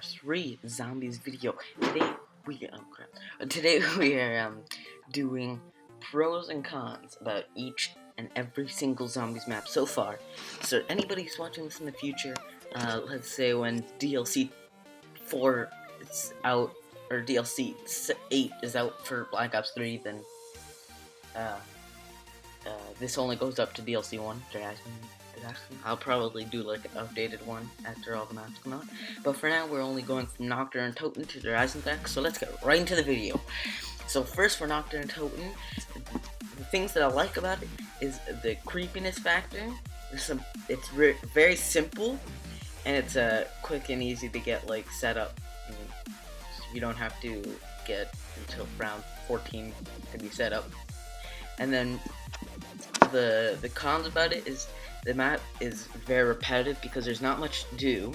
part 3 zombies video. Today we are doing pros and cons about each and every single zombies map so far. So anybody who's watching this in the future, let's say when DLC 4 is out or DLC 8 is out for Black Ops 3, then this only goes up to DLC 1. I'll probably do like an updated one after all the maps come out. But for now, we're only going from Nocturne and Toten to the Reisendeck, so let's get right into the video. So first for Nocturne and Toten, the things that I like about it is the creepiness factor. It's very simple, and it's quick and easy to get like set up. You don't have to get until round 14 to be set up. And then the cons about it is the map is very repetitive because there's not much to do,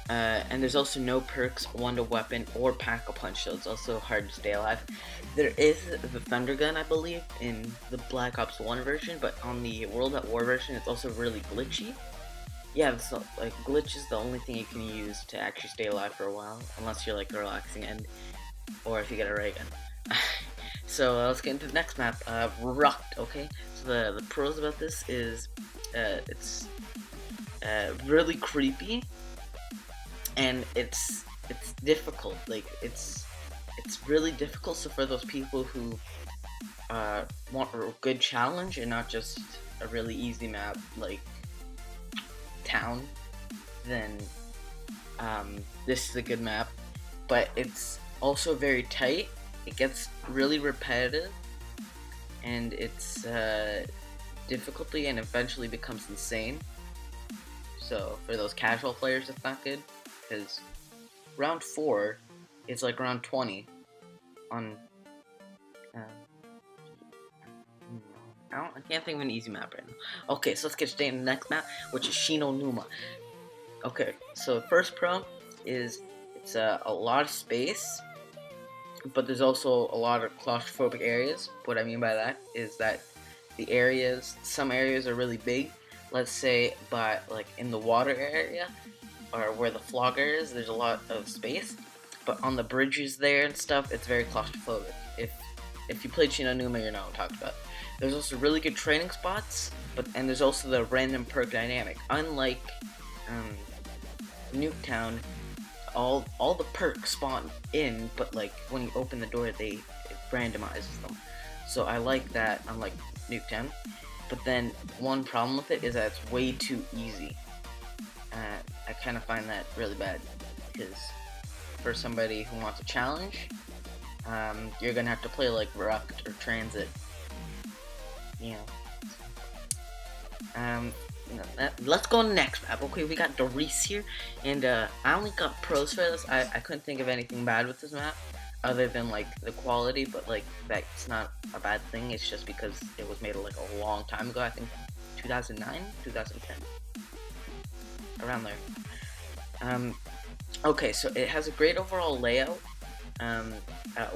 and there's also no perks, one-to weapon, or pack-a-punch, so it's also hard to stay alive. There is the Thunder Gun, I believe, in the Black Ops 1 version, but on the World at War version, it's also really glitchy. Yeah, so, like, glitch is the only thing you can use to actually stay alive for a while, unless you're, like, relaxing, or if you get a ray gun. So let's get into the next map, Rucked, okay? So the pros about this is it's really creepy, and it's difficult. Like it's really difficult. So for those people who want a good challenge and not just a really easy map like Town, then this is a good map. But it's also very tight. It gets really repetitive, and its difficulty and eventually becomes insane. So for those casual players, it's not good, because round 4 is like round 20 on. I can't think of an easy map right now. Okay, so let's get straight into the next map, which is Shinonuma. Okay, so the first pro is it's a lot of space, but there's also a lot of claustrophobic areas. What I mean by that is that some areas are really big. Let's say, but like in the water area, or where the flogger is, there's a lot of space. But on the bridges there and stuff, it's very claustrophobic. If you played Shinonuma, you know what I'm talking about. There's also really good training spots, and there's also the random perk dynamic. Unlike Nuketown, all the perks spawn in, but like when you open the door, it randomizes them. So I like that, unlike Nuketown. But then one problem with it is that it's way too easy. I kind of find that really bad, because for somebody who wants a challenge, you're gonna have to play like Rucked or Transit. Let's go on the next map. Okay, we got Doris here, and I only got pros for this. I couldn't think of anything bad with this map, other than like the quality, but like that's not a bad thing. It's just because it was made like a long time ago. I think 2009, 2010, around there. Okay, so it has a great overall layout,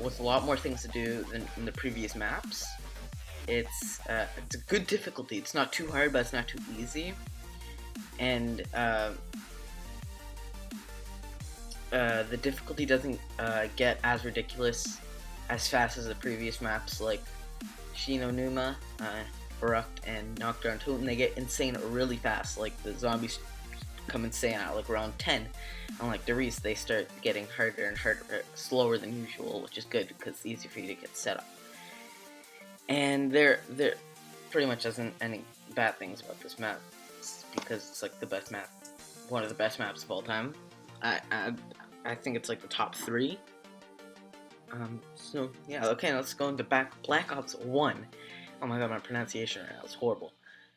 with a lot more things to do than in the previous maps. It's a good difficulty. It's not too hard, but it's not too easy. And the difficulty doesn't get as ridiculous as fast as the previous maps, like Shinonuma, Rucked, and Nocturne and Toten. They get insane really fast. Like the zombies come insane at like round 10. Unlike Doris, they start getting harder and harder, slower than usual, which is good because it's easy for you to get set up. And there pretty much isn't any bad things about this map, because it's like the best map, one of the best maps of all time. I think it's like the top 3. So yeah, okay, let's go into Black Ops 1. Oh my god, my pronunciation right now is horrible.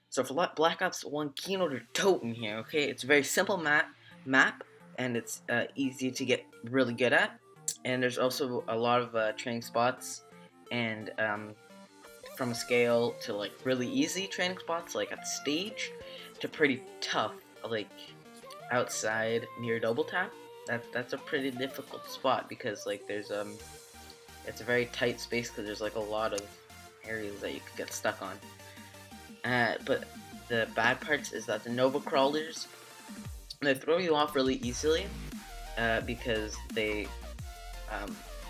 So for Black Ops 1 Kino to Toten here, okay, it's a very simple map, and it's easy to get really good at. And there's also a lot of training spots, and from a scale to like really easy training spots, like at the stage, to pretty tough, like outside near Double Tap. That's a pretty difficult spot, because like there's it's a very tight space, because there's like a lot of areas that you could get stuck on. But the bad parts is that the Nova Crawlers, they throw you off really easily, because they,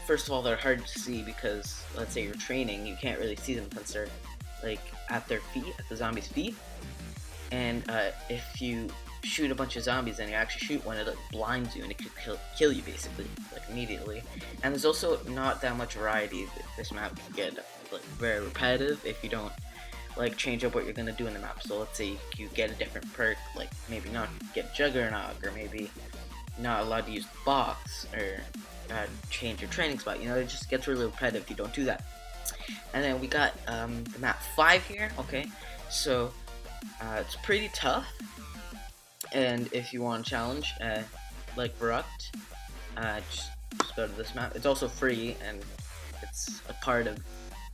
first of all, they're hard to see because, let's say you're training, you can't really see them because they're like at their feet, at the zombies' feet. And if you shoot a bunch of zombies and you actually shoot one, it like blinds you and it could kill you basically, like immediately. And there's also not that much variety. This map can get like very repetitive if you don't like change up what you're gonna do in the map. So let's say you get a different perk, like maybe not get Juggernaut, or maybe not allowed to use the box, or change your training spot. You know, it just gets really repetitive if you don't do that. And then we got the map 5 here. Okay, so it's pretty tough, and if you want a challenge like Verrucht, just go to this map. It's also free, and it's a part of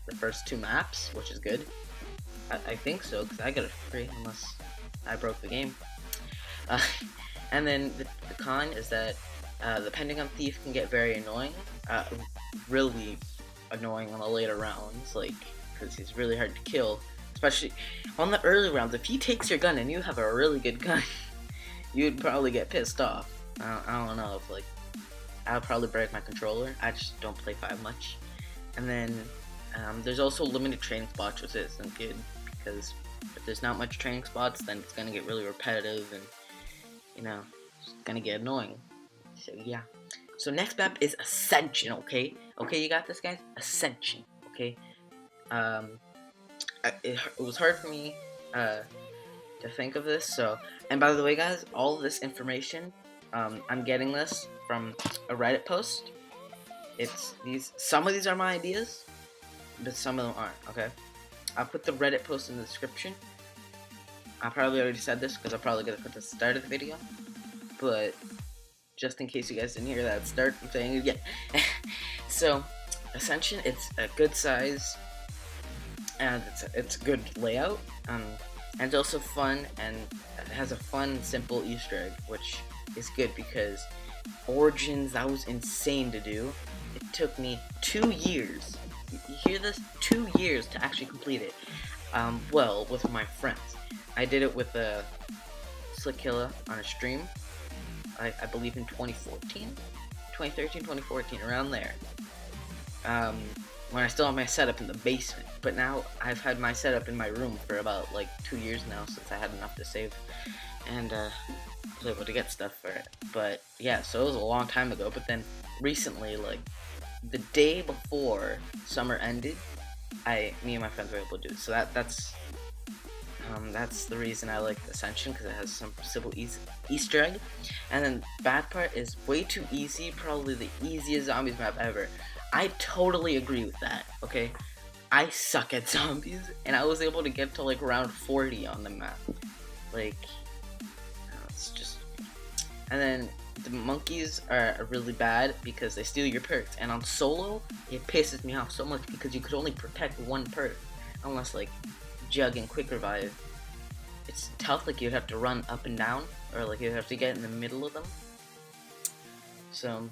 the first 2 maps, which is good. I think so, because I got it free, unless I broke the game. And then the con is that the Pentagon Thief can get very annoying, really annoying on the later rounds, like, because he's really hard to kill, especially on the early rounds. If he takes your gun and you have a really good gun, you'd probably get pissed off. I don't know, if like, I'll probably break my controller. I just don't play 5 much. And then there's also limited training spots, which isn't good, because if there's not much training spots, then it's gonna get really repetitive, and you know, it's gonna get annoying. So yeah. So next map is Ascension. Okay, you got this, guys. Ascension. Okay. It was hard for me to think of this. So, and by the way, guys, all of this information, I'm getting this from a Reddit post. It's these. Some of these are my ideas, but some of them aren't. Okay. I'll put the Reddit post in the description. I probably already said this because I'm probably gonna put the start of the video, but just in case you guys didn't hear that start, I'm saying it again. So, Ascension, it's a good size, and it's a good layout, and it's also fun, and it has a fun, simple Easter egg, which is good because Origins, that was insane to do. It took me 2 years. You hear this? 2 years to actually complete it. Well, with my friends. I did it with Slick Killa on a stream. I believe in 2013, 2014, around there. When I still have my setup in the basement. But now I've had my setup in my room for about like 2 years now, since I had enough to save, and was able to get stuff for it. But yeah, so it was a long time ago. But then recently, like the day before summer ended, me and my friends were able to do it. So that's the reason I like Ascension, because it has some simple Easter egg. And then bad part is way too easy, probably the easiest zombies map ever. I totally agree with that, okay? I suck at zombies, and I was able to get to like round 40 on the map. Like, it's just... And then the monkeys are really bad because they steal your perks. And on solo, it pisses me off so much because you could only protect 1 perk. Unless like Jug and Quick Revive. It's tough, like you'd have to run up and down, or like you'd have to get in the middle of them. So,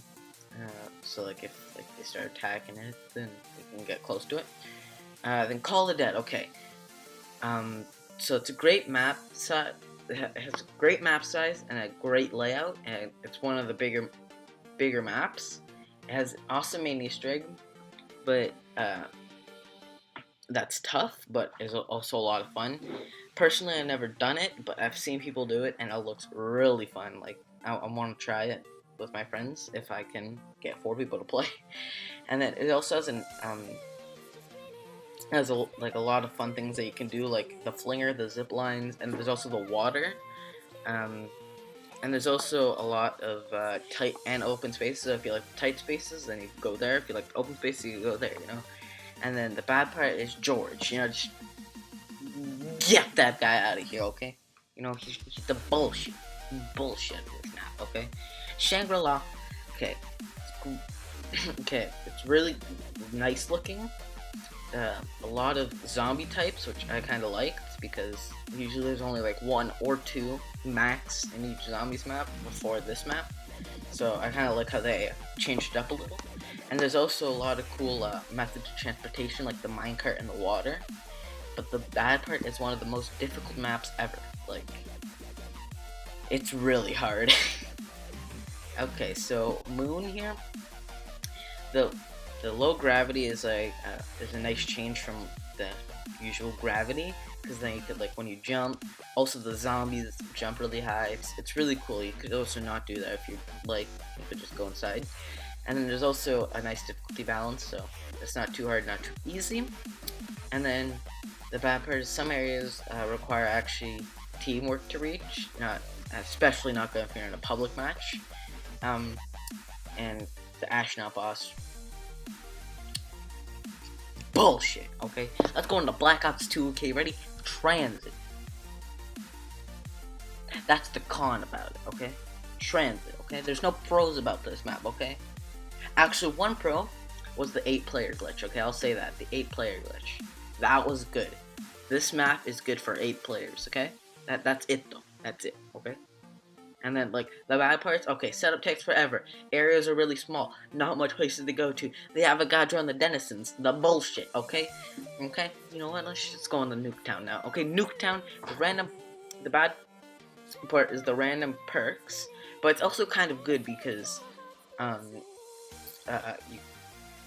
like if like they start attacking it, then they can get close to it. Then Call the Dead. Okay. So it's a great map size. It has a great map size and a great layout, and it's one of the bigger maps. It has awesome main Easter egg, but that's tough, but is also a lot of fun. Personally, I've never done it, but I've seen people do it, and it looks really fun. Like, I want to try it with my friends if I can get 4 people to play. And then it also has a lot of fun things that you can do, like the flinger, the zip lines, and there's also the water. And there's also a lot of tight and open spaces. So if you like tight spaces, then you can go there. If you like open spaces, you can go there, you know. And then the bad part is George. You know, just get that guy out of here, okay? You know, he's the bullshit in this map, okay? Shangri-La, okay. Okay, it's really nice looking. A lot of zombie types, which I kind of liked, because usually there's only like 1 or 2 max in each zombies map before this map. So I kind of like how they changed it up a little. And there's also a lot of cool methods of transportation, like the minecart and the water. But the bad part is one of the most difficult maps ever. Like, it's really hard. Okay, so Moon here, the the low gravity is like is a nice change from the usual gravity, because then you could, like, when you jump, also the zombies jump really high. It's really cool. You could also not do that if you like. You could just go inside. And then there's also a nice difficulty balance, so it's not too hard, not too easy. And then the bad part is some areas require actually teamwork to reach, not especially not good if you're in a public match. Um, and the astronaut boss, bullshit. Okay, let's go into Black Ops 2. Okay, ready? Transit. That's the con about it. Okay, transit. Okay, there's no pros about this map. Okay, actually, one pro was the 8-player glitch. Okay, I'll say that, the 8-player glitch. That was good. This map is good for 8 players. Okay, that's it though. That's it. Okay. And then, like, the bad parts, okay, setup takes forever. Areas are really small. Not much places to go to. They have a guy drawn the denizens. The bullshit, okay? Okay? You know what? Let's just go on the Nuketown now. Okay, Nuketown, the bad part is the random perks. But it's also kind of good because, you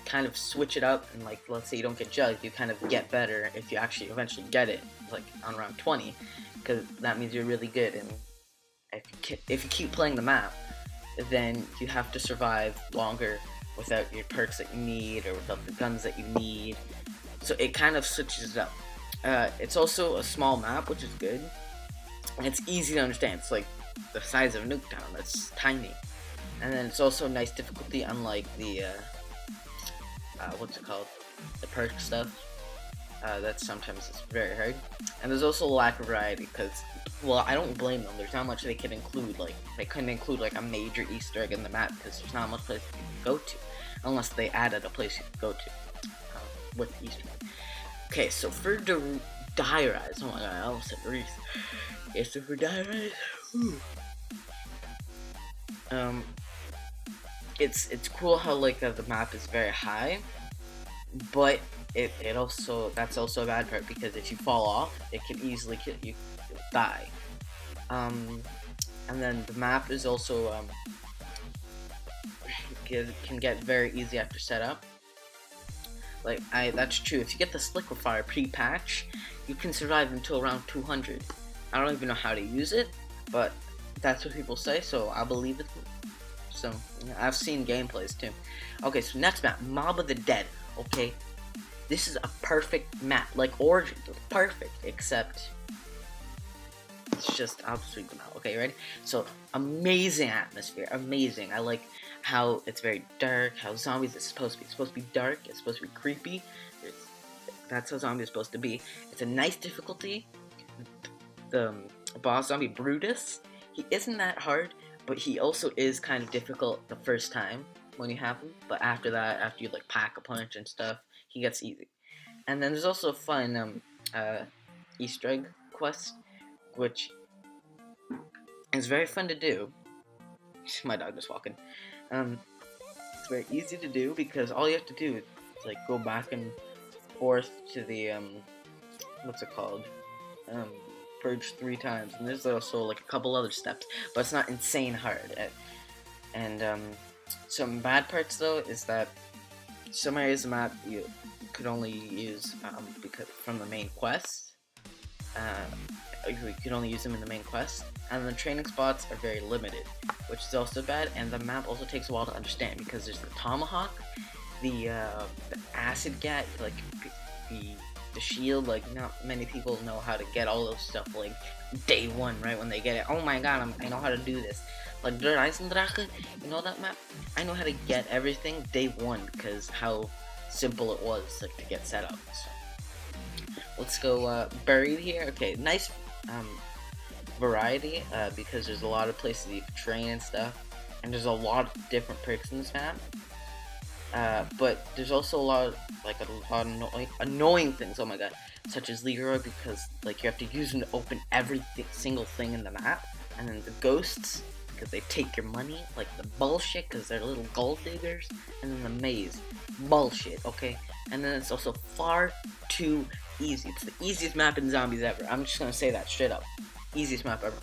kind of switch it up, and, like, let's say you don't get jugged, you kind of get better if you actually eventually get it, like, on round 20. Because that means you're really good, and if you keep playing the map, then you have to survive longer without your perks that you need or without the guns that you need. So it kind of switches it up. It's also a small map, which is good. And it's easy to understand. It's like the size of Nuketown. That's tiny. And then it's also nice difficulty, unlike the what's it called? The perk stuff. That sometimes it's very hard. And there's also a lack of variety because, well, I don't blame them. There's not much they could include. Like, they couldn't include, like, a major Easter egg in the map because there's not much place you can go to. Unless they added a place you could go to with Easter egg. Okay, so for Die Rise, oh my god, I almost said Reese. Okay, so for Die Rise, it's cool how, like, the map is very high, but it also, that's also a bad part because if you fall off, it can easily kill you. You'll die. And then the map is also can get very easy after setup. Like, that's true. If you get the Sliquifier pre-patch, you can survive until around 200. I don't even know how to use it, but that's what people say, so I believe it. So, yeah, I've seen gameplays too. Okay, so next map, Mob of the Dead. Okay, this is a perfect map, like Origins, perfect, except it's just absolutely now. Okay, ready? So, amazing atmosphere, amazing. I like how it's very dark, how zombies is supposed to be. It's supposed to be dark, it's supposed to be creepy. That's how zombies are supposed to be. It's a nice difficulty. The boss zombie, Brutus, he isn't that hard, but he also is kind of difficult the first time when you have him. But after that, after you, like, pack a punch and stuff, he gets easy. And then there's also a fun Easter egg quest, which is very fun to do. My dog is walking. It's very easy to do because all you have to do is, like, go back and forth to the what's it called? Purge 3 times, and there's also, like, a couple other steps, but it's not insane hard. And some bad parts though is that some areas of the map you could only use because from the main quest. You could only use them in the main quest, and the training spots are very limited, which is also bad. And the map also takes a while to understand because there's the tomahawk, the acid gat, like the shield. Like, not many people know how to get all those stuff, like, day 1, right when they get it. Oh my god, I know how to do this. Like Der Eisendrache, you know that map? I know how to get everything day 1 because how simple it was, like, to get set up. So let's go buried here. Okay, nice variety because there's a lot of places you can train and stuff, and there's a lot of different perks in this map. But there's also a lot of, like, annoying things, oh my god, such as Leroy, because, like, you have to use them to open every single thing in the map, and then the ghosts, because they take your money, like the bullshit, because they're little gold diggers, and then the maze, bullshit, okay, and then it's also far too easy. It's the easiest map in zombies ever. I'm just gonna say that straight up, easiest map ever,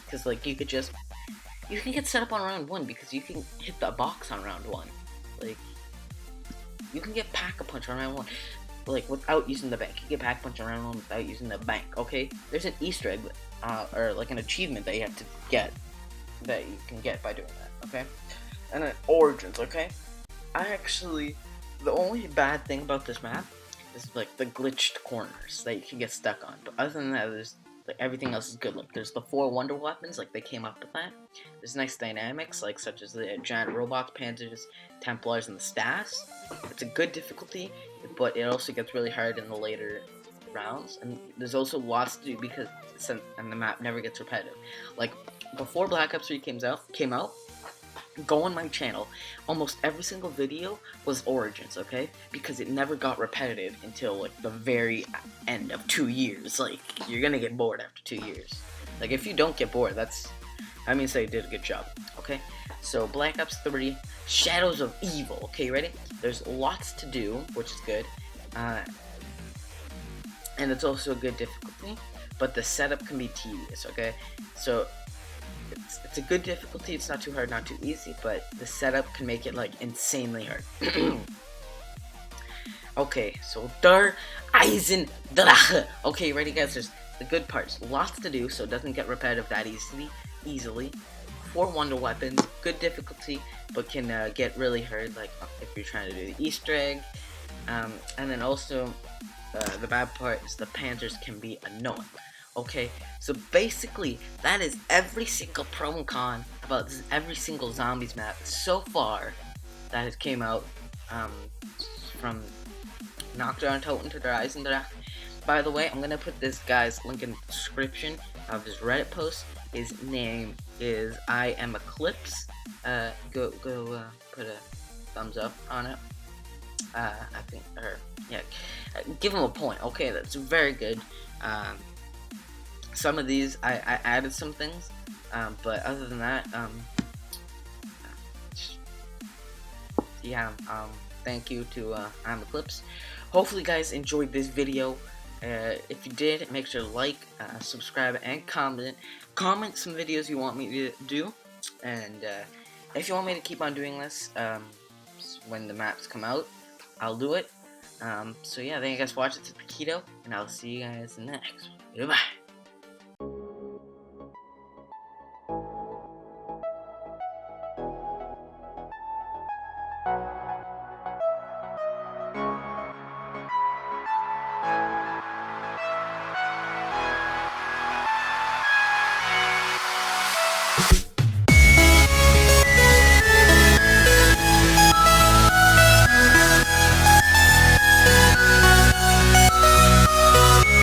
because, like, you could just you can get set up on round 1 because you can hit the box on round 1. Like, you can get Pack-a-Punch on round 1, like, without using the bank. You can get Pack-a-Punch on round 1 without using the bank, okay? There's an Easter egg, or like an achievement that you have to get, that you can get by doing that, okay? And then Origins, okay? The only bad thing about this map is, like, the glitched corners that you can get stuck on. But other than that, like, everything else is good. Like, there's the 4 wonder weapons, like, they came up with that. There's nice dynamics, like, such as the giant robots, panzers, templars, and the staffs. It's a good difficulty, but it also gets really hard in the later rounds. And there's also lots to do because and the map never gets repetitive. Like, before Black Ops 3 came out, go on my channel, almost every single video was Origins, okay? Because it never got repetitive until, like, the very end of 2 years. Like, you're gonna get bored after 2 years. Like, if you don't get bored, that means they did a good job, okay? So, Black Ops 3, Shadows of Evil, okay, ready? There's lots to do, which is good, and it's also a good difficulty, but the setup can be tedious, okay? So, it's a good difficulty. It's not too hard, not too easy, but the setup can make it, like, insanely hard. Okay, so Der Eisendrache. Okay, ready, guys? There's the good parts. Lots to do, so it doesn't get repetitive that easily. 4 wonder weapons, good difficulty, but can get really hard, like, if you're trying to do the Easter egg. And then also, the bad part is the panzers can be annoying. Okay, so basically, that is every single pro and con about every single zombies map so far that has came out, from Nocturne on Toten to Der Eisendrache. By the way, I'm gonna put this guy's link in the description of his Reddit post. His name is I Am Eclipse. Go put a thumbs up on it. I think, or yeah, give him a point. Okay, that's very good. Some of these, I added some things, but other than that, yeah, thank you to I'm Eclipse. Hopefully, guys enjoyed this video. If you did, make sure to like, subscribe, and comment. Comment some videos you want me to do, and if you want me to keep on doing this, when the maps come out, I'll do it. So yeah, thank you guys for watching. It's Paquito, and I'll see you guys in the next one. Goodbye.